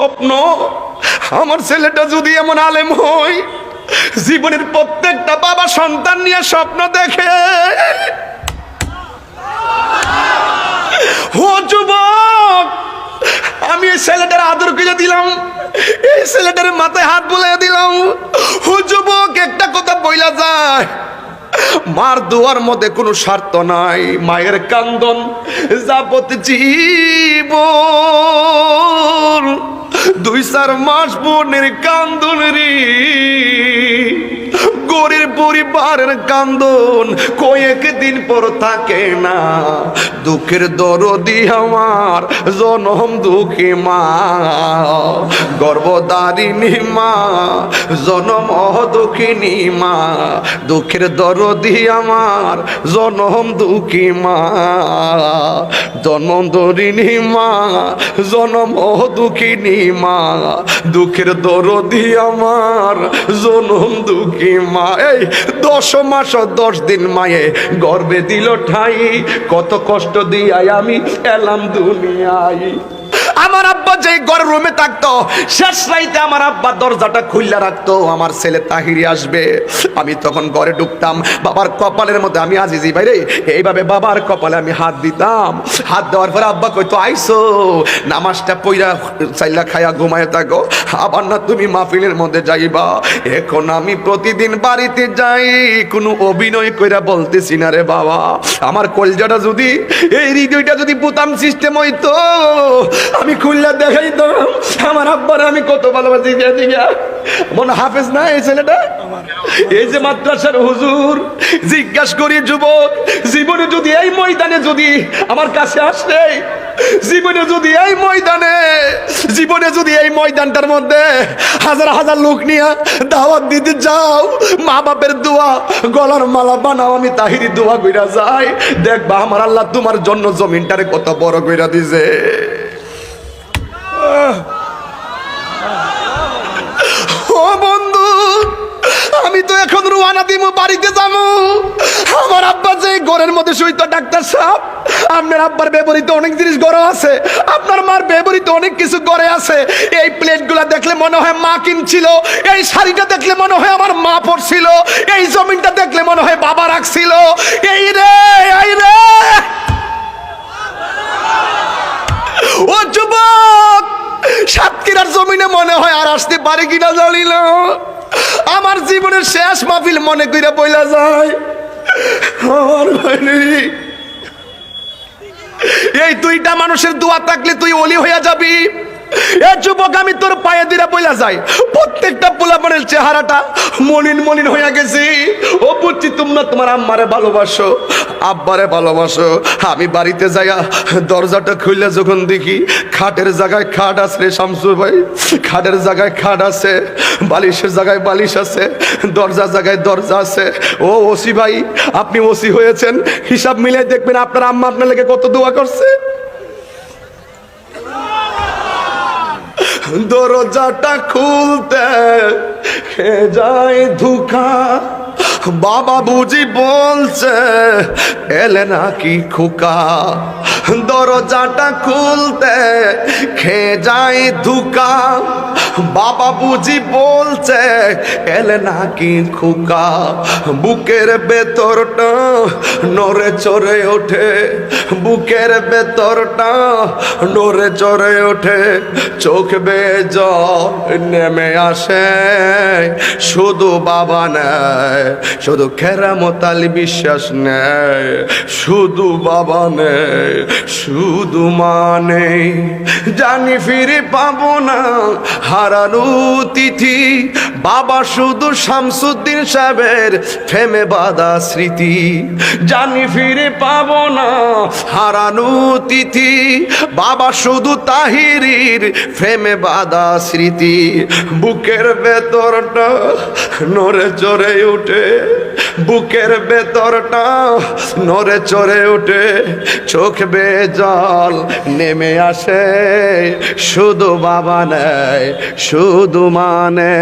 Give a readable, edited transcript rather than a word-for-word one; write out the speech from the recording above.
স্বপ্ন, আমার ছেলেটা যদি এমন আলেম হয়, জীবনের প্রত্যেকটা বাবা সন্তান নিয়ে স্বপ্ন দেখে। ও যুবক, আমি এই ছেলেটার আদর করে দিলাম, এই ছেলেটার মাথায় হাত বুলিয়ে দিলাম। ও যুবক, একটা কথা বইলা যায়, মার দুয়ার মধ্যে কোনো স্বার্থ নাই, মায়ের কান্দন যাবত জীবন। 2-4 মাস বোনের কান্দন রে, গরিব পরিবারের কান্দন কয়েকদিন পর থাকে না। দুঃখের দরদি আমার জনম দুঃখী মা, গর্ভধারিণী মা, জনম দুঃখিনী মা। দুঃখের দরদি আমার জনম দুঃখী মা, জনম ধরিণী মা, জনম দুঃখিনী মা। দুঃখের দরদি আমার জনম দুঃখী মা। এই 10 মাস 10 দিন মায়ে গর্ভে দিল ঠাই, কত কষ্ট দিয়াই আমি এলাম দুনিয়ায়। আমার আব্বা যে ঘরের রুমে থাকতো, শেষ রাইতে আমার আব্বা দরজাটা খুললা রাখতো, আমার ছেলে তাহিরি আসবে। আমি তখন ঘরে ঢুকতাম, বাবার কপালের মধ্যে আমি আজিজি ভাইরে এইভাবে বাবার কপালে আমি হাত দিতাম। হাত দেওয়ার পরে আব্বা কইতো, আইসো নামাজটা পইরা চাইলা খায়া ঘুমায় থাকো, আবার না তুমি মাহফিলের মধ্যে যাইবা। এখন আমি প্রতিদিন বাড়িতে যাই, কোনো অভিনয় কইরা বলতেছি না রে বাবা। আমার কলজাটা যদি, এই হৃদয়টা যদি বুতাম সিস্টেম হইতো, আমি খুললা দেখাইতাম আমার আব্বার আমি কত ভালোবাসি। মনে হাফেজ না এই ছেলেটা, এই যে মাদ্রাসার হুজুর। জিজ্ঞাসা করি যুবক, জীবনে যদি এই ময়দানে যদি আমার কাছে আসে, জীবনে যদি এই ময়দানে, জীবনে যদি এই ময়দানটার মধ্যে হাজার হাজার লোক নিয়ে দাওয়াত দিতে যাও, মা বাপের দোয়া গলার মালা বানাও, আমি তাহিরি দোয়া কইরা যাই, দেখবা আমার আল্লাহ তোমার জন্য জমিনটারে কত বড় কইরা দিছে। ও বন্ধু, আমি তো এখন রুয়ানা দিমু, বাড়িতে যাবো। আমার আব্বা যে ঘরের মধ্যে শুইত, ডাক্তার সাহেব আপনার আব্বার ব্যবহৃত অনেক জিনিস ঘরে আছে, আপনার মার ব্যবহৃত অনেক কিছু ঘরে আছে। এই প্লেটগুলা দেখলে মনে হয় মা কিনছিল, এই শাড়িটা দেখলে মনে হয় আমার মা পরছিল, এই জমিনটা দেখলে মনে হয় বাবা রাখছিল। এই রে, এই রে, ও যুবক, সাতক্ষীরার জমিনে মনে হয় আর আসতে পারি কিনা জানি না। আমার জীবনের শেষ মাহফিল মনে কইরা বইলা যায় আমার ভাই। এই 2টা মানুষের দোয়া থাকলে তুই ওলি হইয়া যাবি। এ যুবক, আমি তোর পায়ে দিরা বইলা যাই, প্রত্যেকটা পোলাপানের চেহারাটা মলিন মলিন হইয়া গেছে। ও বুঝছি তোমরা তোমার আম্মারে ভালোবাসো, আব্বারে ভালোবাসো। আমি বাড়িতে যাইয়া দরজাটা খুললে যখন দেখি খাটের জায়গায় খাট আছে রে শামসু ভাই, খাটের জায়গায় খাট আছে, বালিশের জায়গায় বালিশ আছে, দরজার জায়গায় দরজা আছে। ও ওসি ভাই, আপনি ওসি হয়েছেন, হিসাব মিলিয়ে দেখবেন আপনার আম্মা আপনার লেগে কত দোয়া করছে। দরজাটা খুলতে খেয়ে যায় ধোঁকা, বাবা বুঝি বলছে এলে নাকি খোকা। দরজাটা খুলতে খেয়ে যায় ধোঁকা, বাবা বুঝি বলছে এলে নাকি খোকা। বুকের ভেতরটা নড়ে চড়ে ওঠে, বুকের ভেতরটা নড়ে চড়ে ওঠে, চোখ বেয়ে জল নেমে আসে। শুধু বাবা নেয়, শুধু কেরামত আলী বিশ্বাস নেয়, শুধু বাবা নেয়, শুধু মানে। জানি ফিরে পাবো না হারানো তিথি, বাবা শুধু শামসুদ্দিন সাহেবের ফেমে বাঁধা স্মৃতি। জানি ফিরে পাবো না হারানো তিথি, বাবা শুধু তাহিরির ফেমে বাঁধা স্মৃতি। বুকের ভেতরটা নড়ে চড়ে উঠে, বুকের ভেতরটা নড়ে চড়ে উঠে, চোখ বেয়ে জল নেমে আসে। শুধু বাবা নেয়, শুধু মানে।